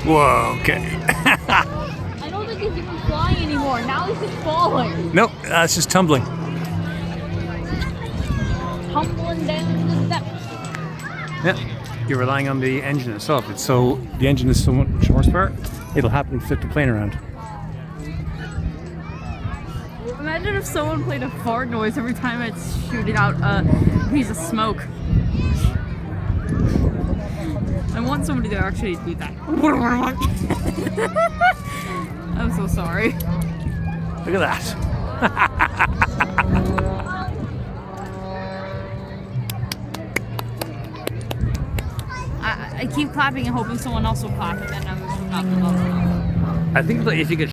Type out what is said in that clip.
Whoa, okay. I don't think he's even flying anymore. Now he's just falling. Nope, it's just tumbling. Tumbling down the steps. Yeah, you're relying on the engine itself. The engine is so much horsepower, it'll happily flip the plane around. Imagine if someone played a fart noise every time it's shooting out a piece of smoke. I want somebody to actually do that. I'm so sorry. Look at that. I keep clapping and hoping someone else will clap, and then I'm just not. I think that if you get